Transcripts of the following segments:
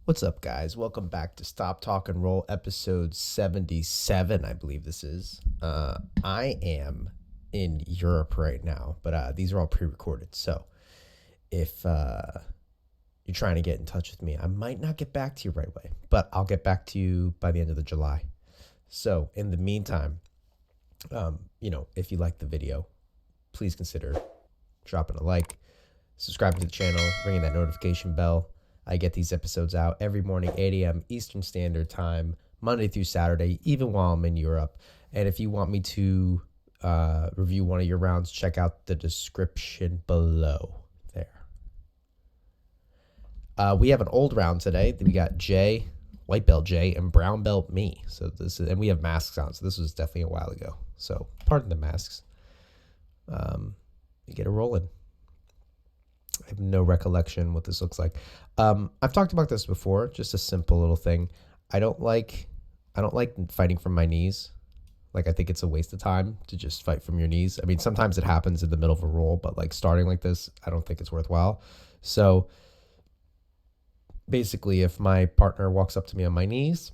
What's up, guys? Welcome back to Stop Talk and Roll, episode 77, I believe this is. I am in Europe right now, but these are all pre-recorded. So if you're trying to get in touch with me, I might not get back to you right away, but I'll get back to you by the end of the July. So in the meantime, if you like the video, please consider dropping a like, subscribing to the channel, ringing that notification bell. I get these episodes out every morning, 8 a.m. Eastern Standard Time, Monday through Saturday, even while I'm in Europe. And if you want me to review one of your rounds, check out the description below there. We have an old round today. We got Jay, white belt Jay, and brown belt me. And we have masks on, so this was definitely a while ago. So pardon the masks. You get it rolling. I have no recollection what this looks like. I've talked about this before, just a simple little thing. I don't like fighting from my knees. Like, I think it's a waste of time to just fight from your knees. I mean, sometimes it happens in the middle of a roll, but like starting like this, I don't think it's worthwhile. So basically, if my partner walks up to me on my knees,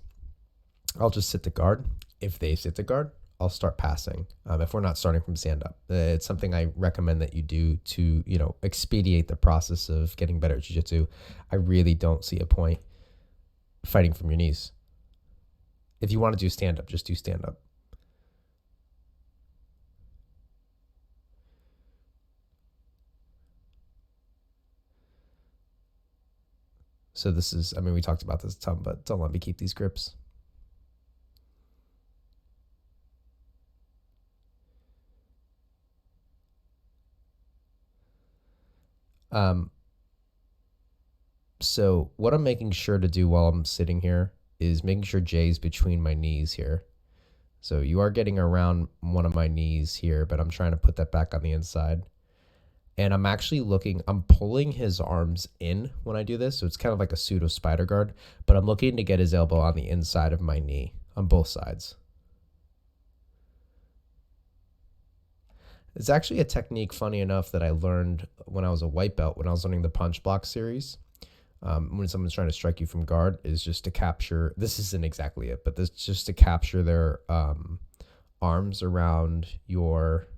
I'll just sit to guard. If they sit to guard, I'll start passing. If we're not starting from stand up, it's something I recommend that you do to, expedite the process of getting better at jiu-jitsu. I really don't see a point fighting from your knees. If you want to do stand up, just do stand up. So this is, we talked about this a ton, but don't let me keep these grips. So what I'm making sure to do while I'm sitting here is making sure Jay's between my knees here. So you are getting around one of my knees here, but I'm trying to put that back on the inside. And I'm pulling his arms in when I do this. So it's kind of like a pseudo spider guard, but I'm looking to get his elbow on the inside of my knee on both sides. It's actually a technique, funny enough, that I learned when I was a white belt, when I was learning the punch block series. When someone's trying to strike you from guard, is just to capture, this isn't exactly it, but this just to capture their arms around your,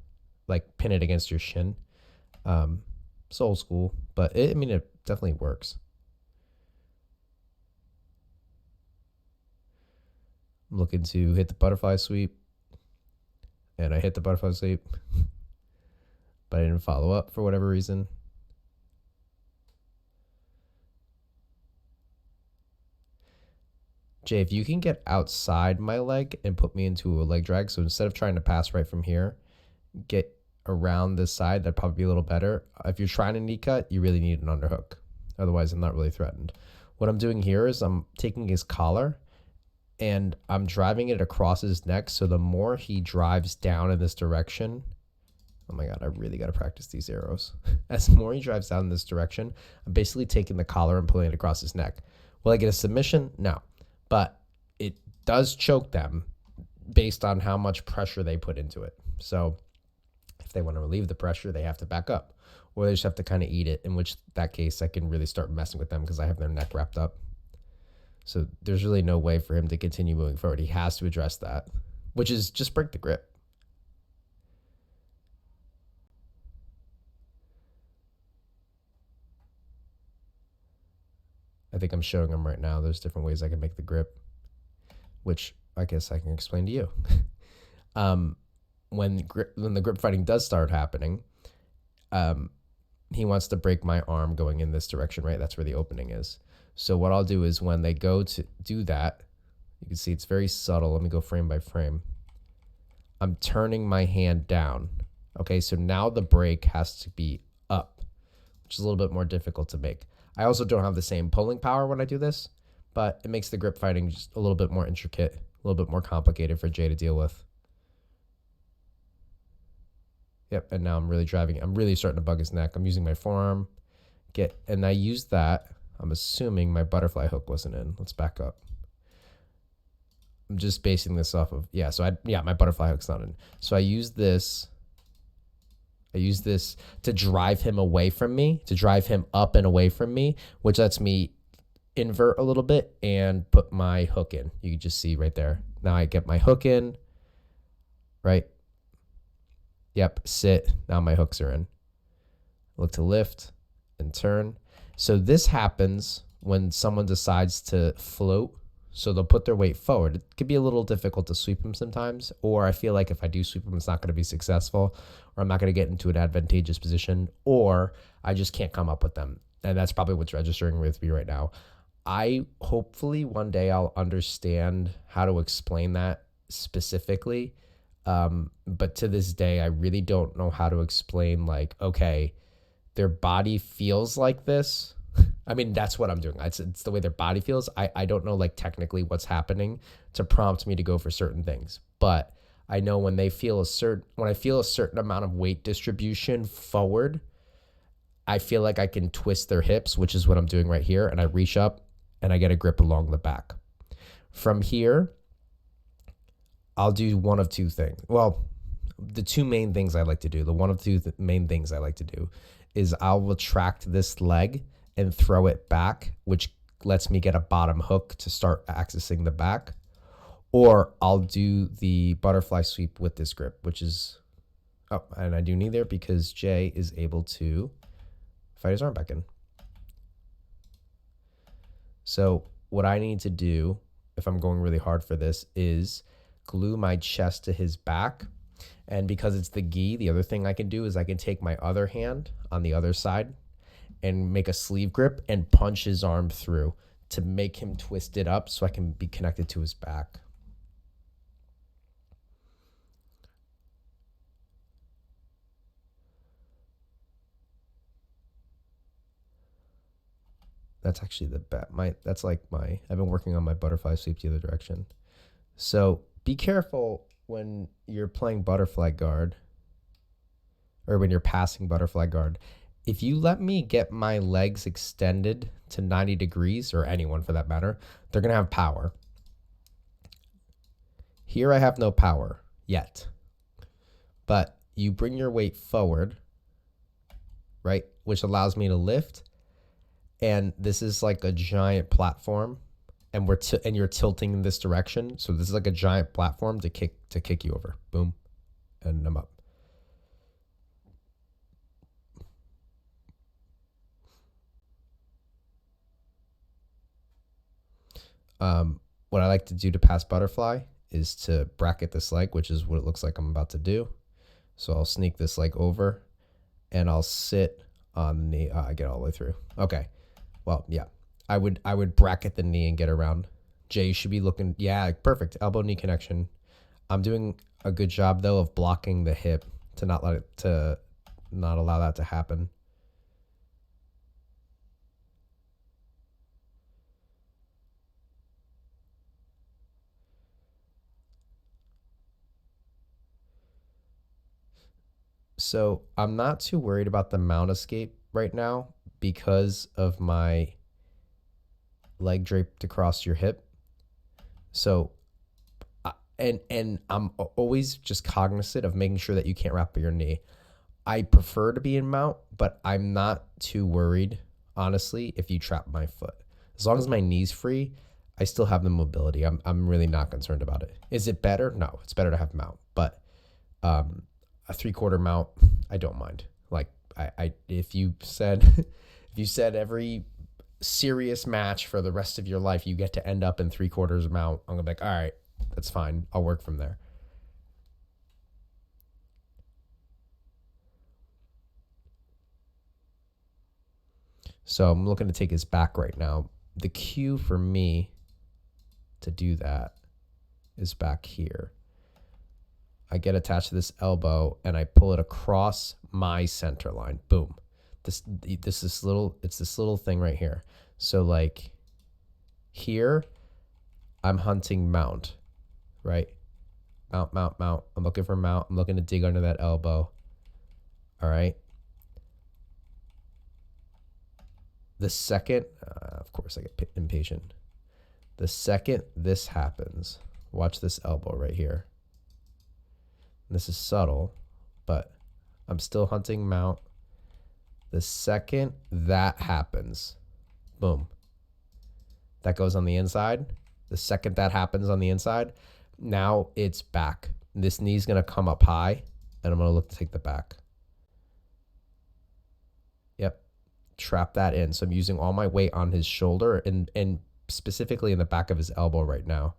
like, pin it against your shin. It's old school, but it definitely works. I'm looking to hit the butterfly sweep, and I hit the butterfly sweep, but I didn't follow up for whatever reason. Jay, if you can get outside my leg and put me into a leg drag, so instead of trying to pass right from here, get around this side, that'd probably be a little better. If you're trying to knee cut, you really need an underhook. Otherwise, I'm not really threatened. What I'm doing here is I'm taking his collar and I'm driving it across his neck. So the more he drives down in this direction, oh my God, I really got to practice these arrows. As the more he drives down in this direction, I'm basically taking the collar and pulling it across his neck. Will I get a submission? No. But it does choke them based on how much pressure they put into it. So if they want to relieve the pressure, they have to back up, or they just have to kind of eat it, in which that case I can really start messing with them because I have their neck wrapped up. So there's really no way for him to continue moving forward. He has to address that, which is just break the grip. I think I'm showing him right now. There's different ways I can make the grip, which I guess I can explain to you. When the grip fighting does start happening, he wants to break my arm going in this direction, right? That's where the opening is. So what I'll do is when they go to do that, you can see it's very subtle. Let me go frame by frame. I'm turning my hand down. Okay, so now the break has to be up, which is a little bit more difficult to make. I also don't have the same pulling power when I do this, but it makes the grip fighting just a little bit more intricate, a little bit more complicated for Jay to deal with. Yep, and now I'm really driving. I'm really starting to bug his neck. I'm using my forearm. And I used that. I'm assuming my butterfly hook wasn't in. Let's back up. I'm just basing this off of, my butterfly hook's not in. So I use this to drive him away from me, to drive him up and away from me, which lets me invert a little bit and put my hook in. You can just see right there. Now I get my hook in, right? Yep, sit. Now my hooks are in. Look to lift and turn. So this happens when someone decides to float. So they'll put their weight forward. It could be a little difficult to sweep them sometimes, or I feel like if I do sweep them, it's not going to be successful, or I'm not going to get into an advantageous position, or I just can't come up with them. And that's probably what's registering with me right now. I hopefully one day I'll understand how to explain that specifically. But to this day, I really don't know how to explain, like, okay, their body feels like this. I mean, that's what I'm doing. It's the way their body feels. I don't know, like, technically what's happening to prompt me to go for certain things. But I know when I feel a certain amount of weight distribution forward, I feel like I can twist their hips, which is what I'm doing right here. And I reach up and I get a grip along the back. From here, I'll do one of two things. Well, the two main things I like to do, the one of two main things I like to do is I'll retract this leg and throw it back, which lets me get a bottom hook to start accessing the back. Or I'll do the butterfly sweep with this grip, which is, oh, and I do neither because Jay is able to fight his arm back in. So what I need to do, if I'm going really hard for this, is glue my chest to his back. And because it's the gi, the other thing I can do is I can take my other hand on the other side and make a sleeve grip and punch his arm through to make him twist it up so I can be connected to his back. That's actually the bet. I've been working on my butterfly sweep the other direction. So be careful when you're playing butterfly guard or when you're passing butterfly guard. If you let me get my legs extended to 90 degrees, or anyone for that matter, they're going to have power. Here I have no power yet. But you bring your weight forward, right, which allows me to lift. And this is like a giant platform, and you're tilting in this direction. So this is like a giant platform to kick you over. Boom, and I'm up. What I like to do to pass butterfly is to bracket this leg, which is what it looks like I'm about to do. So I'll sneak this leg over, and I'll sit on the knee. I get all the way through. Okay. Well, yeah, I would bracket the knee and get around. Jay, you should be looking. Yeah, perfect. Elbow knee connection. I'm doing a good job though of blocking the hip to not allow that to happen. So I'm not too worried about the mount escape right now because of my leg draped across your hip. So, and I'm always just cognizant of making sure that you can't wrap your knee. I prefer to be in mount, but I'm not too worried, honestly, if you trap my foot. As long as my knee's free, I still have the mobility. I'm really not concerned about it. Is it better? No, it's better to have mount, but a 3/4 mount, I don't mind. Like if you said every serious match for the rest of your life you get to end up in 3/4 mount, I'm gonna be like, all right, that's fine. I'll work from there. So I'm looking to take his back right now. The cue for me to do that is back here. I get attached to this elbow and I pull it across my center line. Boom. It's this little thing right here. So like here, I'm hunting mount, right? Mount. I'm looking for mount. I'm looking to dig under that elbow. All right. The second, of course I get impatient. The second this happens, watch this elbow right here. This is subtle, but I'm still hunting mount. The second that happens, boom. that goes on the inside. The second that happens on the inside, now it's back. This knee's going to come up high, and I'm going to look to take the back. Yep. Trap that in. So I'm using all my weight on his shoulder and specifically in the back of his elbow right now.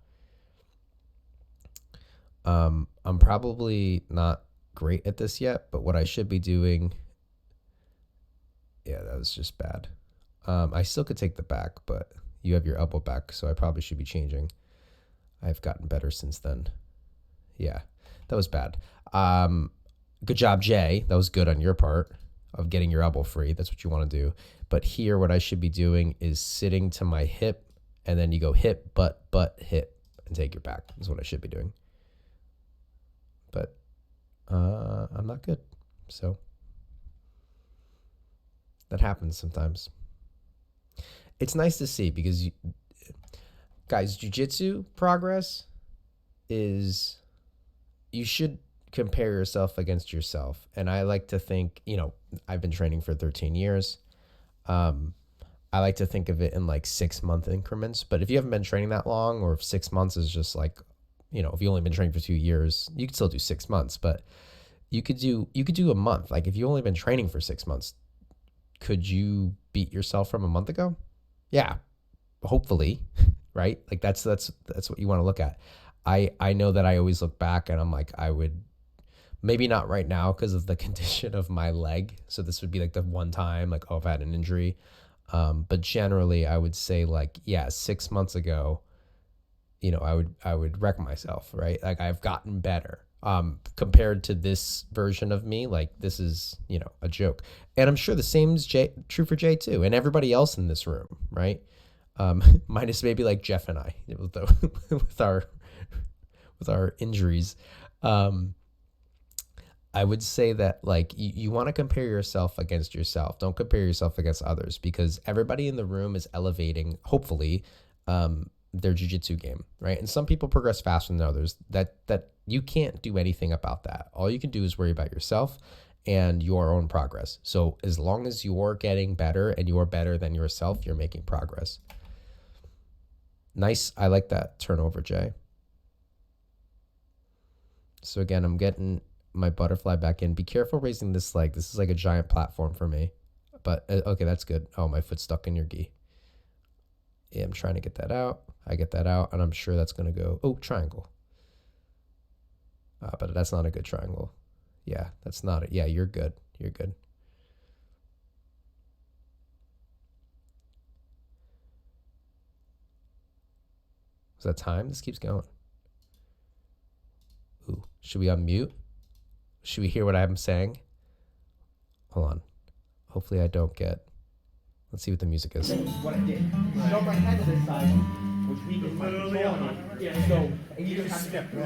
I'm probably not great at this yet, but what I should be doing, yeah, that was just bad. I still could take the back, but you have your elbow back, so I probably should be changing. I've gotten better since then. Yeah, that was bad. Good job, Jay. That was good on your part of getting your elbow free. That's what you want to do. But here, what I should be doing is sitting to my hip, and then you go hip, butt, hip, and take your back. That's what I should be doing. But I'm not good. So that happens sometimes. It's nice to see because, guys, jiu-jitsu progress is, you should compare yourself against yourself. And I like to think, I've been training for 13 years. I like to think of it in like 6-month increments. But if you haven't been training that long, or if 6 months is just like, if you've only been training for 2 years, you could still do 6 months, but you could do a month. Like if you've only been training for 6 months, could you beat yourself from a month ago? Yeah, hopefully, right? Like that's what you want to look at. I know that I always look back and I'm like, I would, maybe not right now because of the condition of my leg. So this would be like the one time, like, oh, I've had an injury. But generally I would say like, yeah, 6 months ago, I would wreck myself, right? Like I've gotten better. Compared to this version of me, like this is, a joke. And I'm sure the same is true for Jay too, and everybody else in this room, right? Minus maybe like Jeff and I with our injuries. I would say that like you want to compare yourself against yourself. Don't compare yourself against others, because everybody in the room is elevating, hopefully, their jiu-jitsu game, right? And some people progress faster than others. That you can't do anything about that. All you can do is worry about yourself and your own progress. So as long as you're getting better and you're better than yourself, you're making progress. Nice. I like that turnover, Jay. So again, I'm getting my butterfly back in. Be careful raising this leg. This is like a giant platform for me. But okay, that's good. Oh, my foot's stuck in your gi. Yeah, I'm trying to get that out. I get that out, and I'm sure that's going to go, oh, triangle. But that's not a good triangle. Yeah, that's not it. Yeah, you're good. You're good. Is that time? This keeps going. Ooh, should we unmute? Should we hear what I'm saying? Hold on. Hopefully I don't get... Let's see what the music is. What I did. Shove my head to the side, which weakens my control. Yeah. So, and you just step. I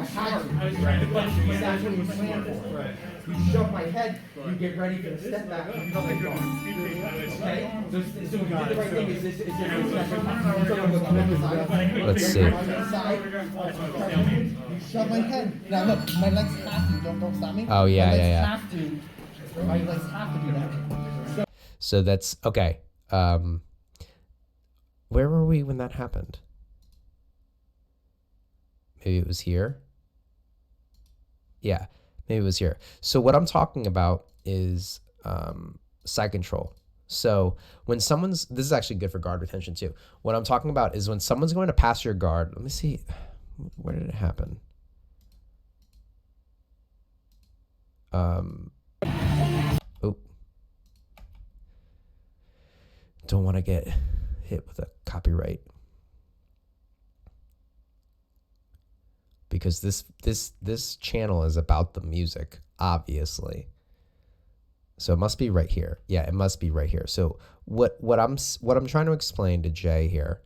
had to. I was trying to punch you. That's what you plan for. Right. You shove my head, you get ready for the step back. Okay? So we did the right thing. Is this Let's see. You shove my head. Now look, my legs have to. Don't stop me. Oh, yeah, yeah. Have to. My legs have to do that. So that's okay. Where were we when that happened? Maybe it was here. Yeah, maybe it was here. So what I'm talking about is side control. So when someone's, this is actually good for guard retention too. What I'm talking about is when someone's going to pass your guard. Let me see. Where did it happen? Oh. Don't want to get hit with a copyright, because this channel is about the music, obviously. So it must be right here. Yeah, it must be right here. So what I'm trying to explain to Jay here,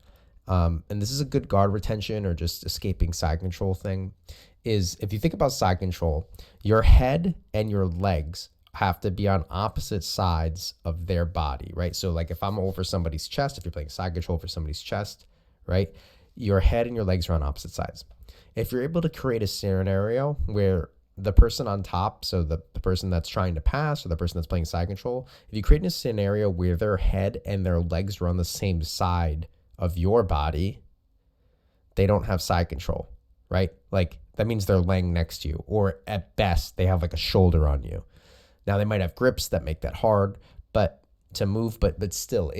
and this is a good guard retention or just escaping side control thing, is if you think about side control, your head and your legs have to be on opposite sides of their body, right? So like if I'm over somebody's chest, if you're playing side control for somebody's chest, right? Your head and your legs are on opposite sides. If you're able to create a scenario where the person on top, so the person that's trying to pass or the person that's playing side control, if you create a scenario where their head and their legs are on the same side of your body, they don't have side control, right? Like that means they're laying next to you, or at best they have like a shoulder on you. Now they might have grips that make that hard, but to move, but still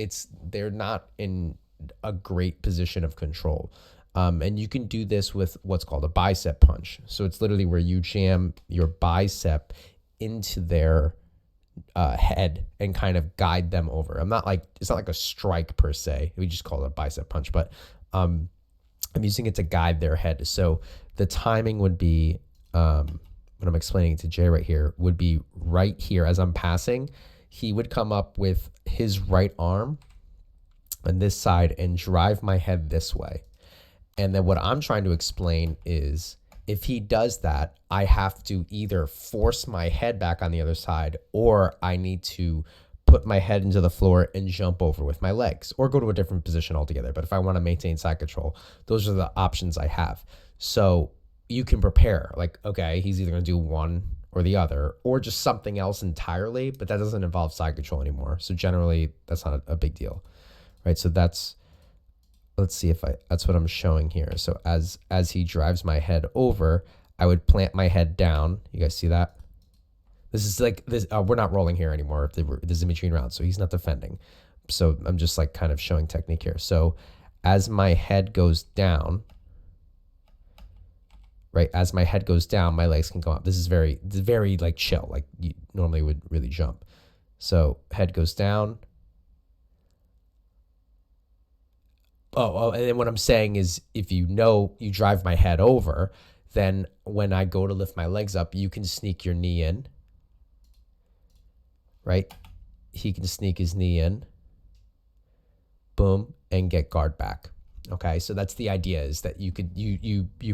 they're not in a great position of control. And you can do this with what's called a bicep punch. So it's literally where you jam your bicep into their head and kind of guide them over. It's not like a strike per se. We just call it a bicep punch, but I'm using it to guide their head. So the timing would be, when I'm explaining it to Jay right here, would be right here as I'm passing. He would come up with his right arm on this side and drive my head this way. And then what I'm trying to explain is if he does that, I have to either force my head back on the other side, or I need to put my head into the floor and jump over with my legs, or go to a different position altogether. But if I want to maintain side control, those are the options I have. So you can prepare like, okay, he's either going to do one or the other, or just something else entirely, but that doesn't involve side control anymore. So generally that's not a big deal, right? So let's see if that's what I'm showing here. So as he drives my head over, I would plant my head down. You guys see that? This is like this. We're not rolling here anymore. This is in between rounds, so he's not defending. So I'm just like kind of showing technique here. So as my head goes down, right? As my head goes down, my legs can go up. This is very like chill. Like you normally would really jump. So head goes down. Oh, and then what I'm saying is if you drive my head over, then when I go to lift my legs up, you can sneak your knee in, right? He can sneak his knee in, boom, and get guard back. Okay, so that's the idea, is that you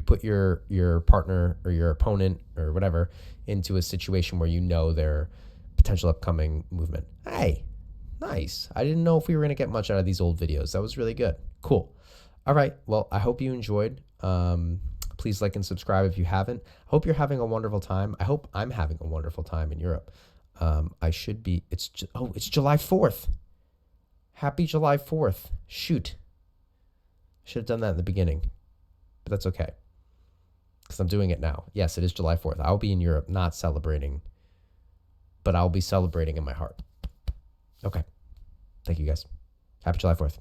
put your partner or your opponent or whatever into a situation where you know their potential upcoming movement. Hey, nice. I didn't know if we were going to get much out of these old videos. That was really good. Cool. All right. Well, I hope you enjoyed. Please like and subscribe if you haven't. I hope you're having a wonderful time. I hope I'm having a wonderful time in Europe. I should be. It's July 4th. Happy July 4th. Shoot. Should have done that in the beginning, but that's okay because I'm doing it now. Yes, it is July 4th. I'll be in Europe not celebrating, but I'll be celebrating in my heart. Okay. Thank you guys. Happy July 4th.